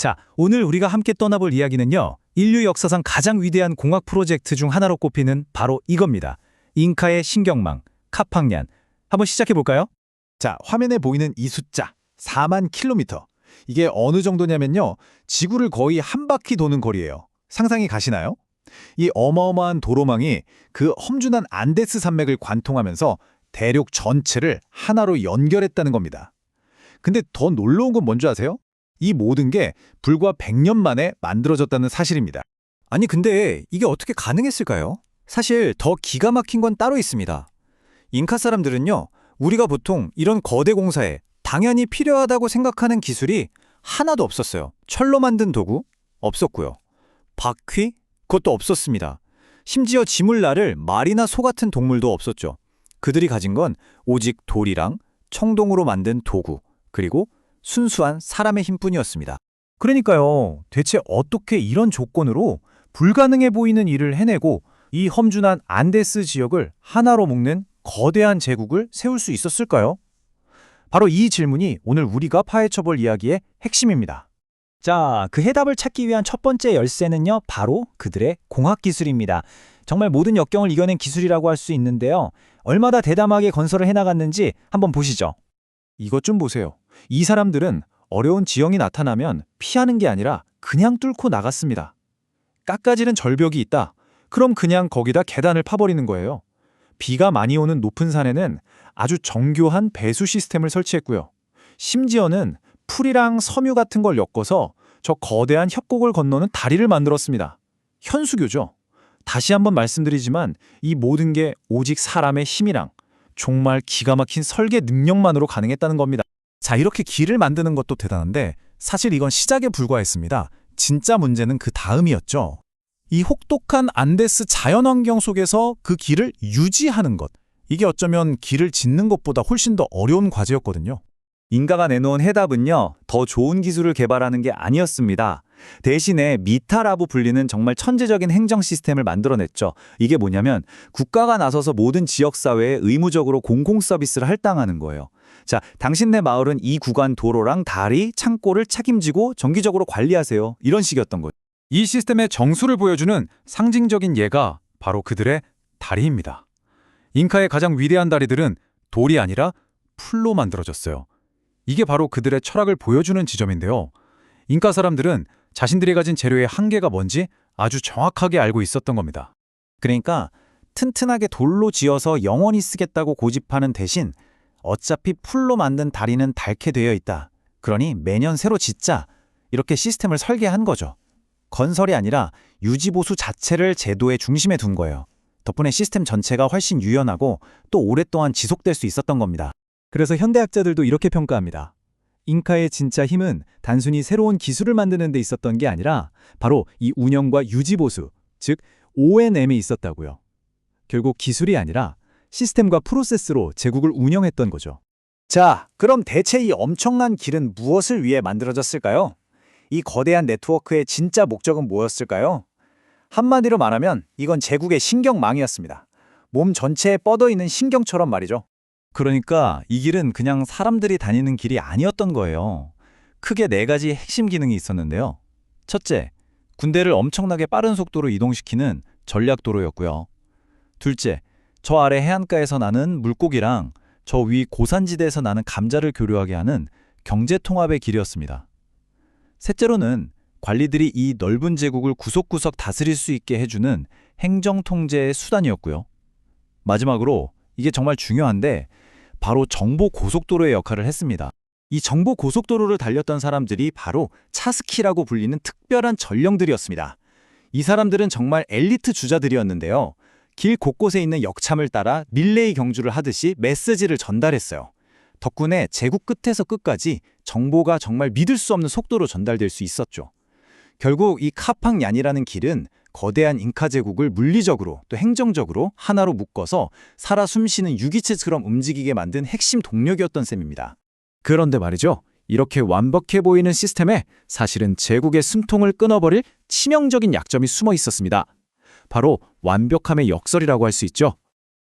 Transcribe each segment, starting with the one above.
자, 오늘 우리가 함께 떠나볼 이야기는요. 인류 역사상 가장 위대한 공학 프로젝트 중 하나로 꼽히는 바로 이겁니다. 잉카의 신경망, 카팡얀. 한번 시작해볼까요? 자, 화면에 보이는 이 숫자 4만 킬로미터. 이게 어느 정도냐면요. 지구를 거의 한 바퀴 도는 거리예요. 상상이 가시나요? 이 어마어마한 도로망이 그 험준한 안데스 산맥을 관통하면서 대륙 전체를 하나로 연결했다는 겁니다. 근데 더 놀라운 건 뭔지 아세요? 이 모든 게 불과 100년 만에 만들어졌다는 사실입니다. 아니 근데 이게 어떻게 가능했을까요? 사실 더 기가 막힌 건 따로 있습니다. 잉카 사람들은요, 우리가 보통 이런 거대 공사에 당연히 필요하다고 생각하는 기술이 하나도 없었어요. 철로 만든 도구? 없었고요. 바퀴? 그것도 없었습니다. 심지어 짐을 나를 말이나 소 같은 동물도 없었죠. 그들이 가진 건 오직 돌이랑 청동으로 만든 도구, 그리고 순수한 사람의 힘뿐이었습니다. 그러니까요. 대체 어떻게 이런 조건으로 불가능해 보이는 일을 해내고 이 험준한 안데스 지역을 하나로 묶는 거대한 제국을 세울 수 있었을까요? 바로 이 질문이 오늘 우리가 파헤쳐볼 이야기의 핵심입니다. 자, 그 해답을 찾기 위한 첫 번째 열쇠는요, 바로 그들의 공학기술입니다. 정말 모든 역경을 이겨낸 기술이라고 할 수 있는데요. 얼마나 대담하게 건설을 해나갔는지 한번 보시죠. 이것 좀 보세요. 이 사람들은 어려운 지형이 나타나면 피하는 게 아니라 그냥 뚫고 나갔습니다. 깎아지는 절벽이 있다. 그럼 그냥 거기다 계단을 파버리는 거예요. 비가 많이 오는 높은 산에는 아주 정교한 배수 시스템을 설치했고요. 심지어는 풀이랑 섬유 같은 걸 엮어서 저 거대한 협곡을 건너는 다리를 만들었습니다. 현수교죠. 다시 한번 말씀드리지만 이 모든 게 오직 사람의 힘이랑 정말 기가 막힌 설계 능력만으로 가능했다는 겁니다. 자, 이렇게 길을 만드는 것도 대단한데 사실 이건 시작에 불과했습니다. 진짜 문제는 그 다음이었죠. 이 혹독한 안데스 자연환경 속에서 그 길을 유지하는 것. 이게 어쩌면 길을 짓는 것보다 훨씬 더 어려운 과제였거든요. 잉카가 내놓은 해답은요, 더 좋은 기술을 개발하는 게 아니었습니다. 대신에 미타라고 불리는 정말 천재적인 행정 시스템을 만들어냈죠. 이게 뭐냐면 국가가 나서서 모든 지역사회에 의무적으로 공공서비스를 할당하는 거예요. 자, 당신네 마을은 이 구간 도로랑 다리, 창고를 책임지고 정기적으로 관리하세요. 이런 식이었던 거예요. 이 시스템의 정수를 보여주는 상징적인 예가 바로 그들의 다리입니다. 잉카의 가장 위대한 다리들은 돌이 아니라 풀로 만들어졌어요. 이게 바로 그들의 철학을 보여주는 지점인데요. 잉카 사람들은 자신들이 가진 재료의 한계가 뭔지 아주 정확하게 알고 있었던 겁니다. 그러니까 튼튼하게 돌로 지어서 영원히 쓰겠다고 고집하는 대신 어차피 풀로 만든 다리는 닳게 되어 있다. 그러니 매년 새로 짓자. 이렇게 시스템을 설계한 거죠. 건설이 아니라 유지보수 자체를 제도의 중심에 둔 거예요. 덕분에 시스템 전체가 훨씬 유연하고 또 오랫동안 지속될 수 있었던 겁니다. 그래서 현대학자들도 이렇게 평가합니다. 잉카의 진짜 힘은 단순히 새로운 기술을 만드는 데 있었던 게 아니라 바로 이 운영과 유지보수, 즉 O&M에 있었다고요. 결국 기술이 아니라 시스템과 프로세스로 제국을 운영했던 거죠. 자, 그럼 대체 이 엄청난 길은 무엇을 위해 만들어졌을까요? 이 거대한 네트워크의 진짜 목적은 뭐였을까요? 한마디로 말하면 이건 제국의 신경망이었습니다. 몸 전체에 뻗어 있는 신경처럼 말이죠. 그러니까 이 길은 그냥 사람들이 다니는 길이 아니었던 거예요. 크게 4가지 핵심 기능이 있었는데요. 첫째, 군대를 엄청나게 빠른 속도로 이동시키는 전략도로였고요. 둘째, 저 아래 해안가에서 나는 물고기랑 저 위 고산지대에서 나는 감자를 교류하게 하는 경제통합의 길이었습니다. 셋째로는 관리들이 이 넓은 제국을 구석구석 다스릴 수 있게 해주는 행정통제의 수단이었고요. 마지막으로 이게 정말 중요한데 바로 정보고속도로의 역할을 했습니다. 이 정보고속도로를 달렸던 사람들이 바로 차스키라고 불리는 특별한 전령들이었습니다. 이 사람들은 정말 엘리트 주자들이었는데요. 길 곳곳에 있는 역참을 따라 릴레이 경주를 하듯이 메시지를 전달했어요. 덕분에 제국 끝에서 끝까지 정보가 정말 믿을 수 없는 속도로 전달될 수 있었죠. 결국 이 카팡얀이라는 길은 거대한 잉카 제국을 물리적으로 또 행정적으로 하나로 묶어서 살아 숨쉬는 유기체처럼 움직이게 만든 핵심 동력이었던 셈입니다. 그런데 말이죠. 이렇게 완벽해 보이는 시스템에 사실은 제국의 숨통을 끊어버릴 치명적인 약점이 숨어 있었습니다. 바로 완벽함의 역설이라고 할 수 있죠.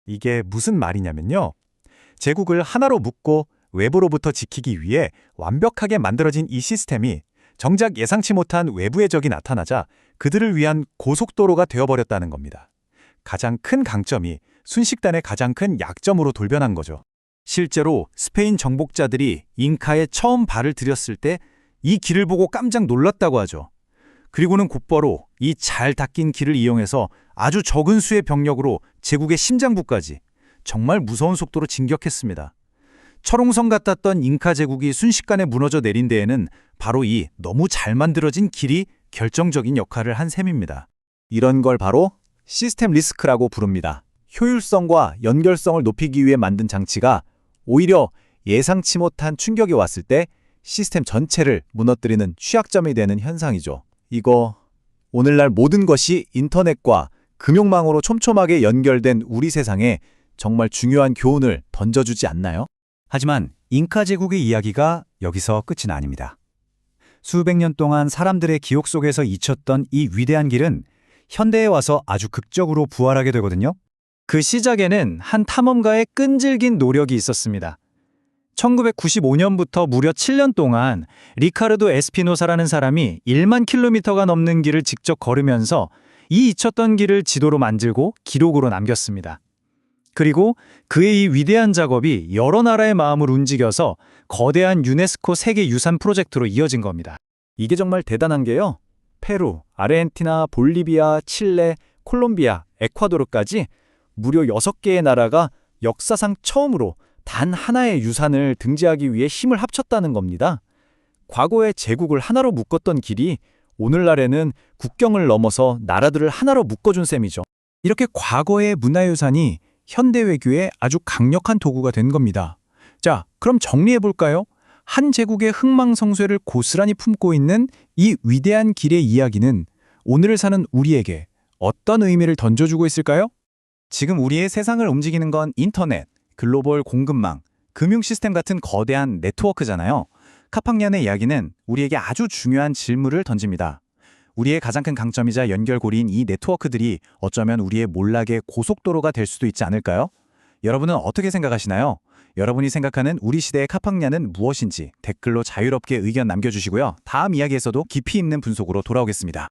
이게 무슨 말이냐면요. 제국을 하나로 묶고 외부로부터 지키기 위해 완벽하게 만들어진 이 시스템이 정작 예상치 못한 외부의 적이 나타나자 그들을 위한 고속도로가 되어버렸다는 겁니다. 가장 큰 강점이 순식간에 가장 큰 약점으로 돌변한 거죠. 실제로 스페인 정복자들이 잉카에 처음 발을 들였을 때 이 길을 보고 깜짝 놀랐다고 하죠. 그리고는 곧바로 이 잘 닦인 길을 이용해서 아주 적은 수의 병력으로 제국의 심장부까지 정말 무서운 속도로 진격했습니다. 철옹성 같았던 잉카 제국이 순식간에 무너져 내린 데에는 바로 이 너무 잘 만들어진 길이 결정적인 역할을 한 셈입니다. 이런 걸 바로 시스템 리스크라고 부릅니다. 효율성과 연결성을 높이기 위해 만든 장치가 오히려 예상치 못한 충격이 왔을 때 시스템 전체를 무너뜨리는 취약점이 되는 현상이죠. 이거 오늘날 모든 것이 인터넷과 금융망으로 촘촘하게 연결된 우리 세상에 정말 중요한 교훈을 던져주지 않나요? 하지만 잉카 제국의 이야기가 여기서 끝은 아닙니다. 수백 년 동안 사람들의 기억 속에서 잊혔던 이 위대한 길은 현대에 와서 아주 극적으로 부활하게 되거든요. 그 시작에는 한 탐험가의 끈질긴 노력이 있었습니다. 1995년부터 무려 7년 동안 리카르도 에스피노사라는 사람이 1만 킬로미터가 넘는 길을 직접 걸으면서 이 잊혔던 길을 지도로 만들고 기록으로 남겼습니다. 그리고 그의 이 위대한 작업이 여러 나라의 마음을 움직여서 거대한 유네스코 세계유산 프로젝트로 이어진 겁니다. 이게 정말 대단한 게요. 페루, 아르헨티나, 볼리비아, 칠레, 콜롬비아, 에콰도르까지 무려 6개의 나라가 역사상 처음으로 단 하나의 유산을 등재하기 위해 힘을 합쳤다는 겁니다. 과거에 제국을 하나로 묶었던 길이 오늘날에는 국경을 넘어서 나라들을 하나로 묶어준 셈이죠. 이렇게 과거의 문화유산이 현대 외교의 아주 강력한 도구가 된 겁니다. 자, 그럼 정리해볼까요? 한 제국의 흥망성쇠를 고스란히 품고 있는 이 위대한 길의 이야기는 오늘을 사는 우리에게 어떤 의미를 던져주고 있을까요? 지금 우리의 세상을 움직이는 건 인터넷, 글로벌 공급망, 금융 시스템 같은 거대한 네트워크잖아요. 카팍년의 이야기는 우리에게 아주 중요한 질문을 던집니다. 우리의 가장 큰 강점이자 연결고리인 이 네트워크들이 어쩌면 우리의 몰락의 고속도로가 될 수도 있지 않을까요? 여러분은 어떻게 생각하시나요? 여러분이 생각하는 우리 시대의 카팍년은 무엇인지 댓글로 자유롭게 의견 남겨주시고요. 다음 이야기에서도 깊이 있는 분석으로 돌아오겠습니다.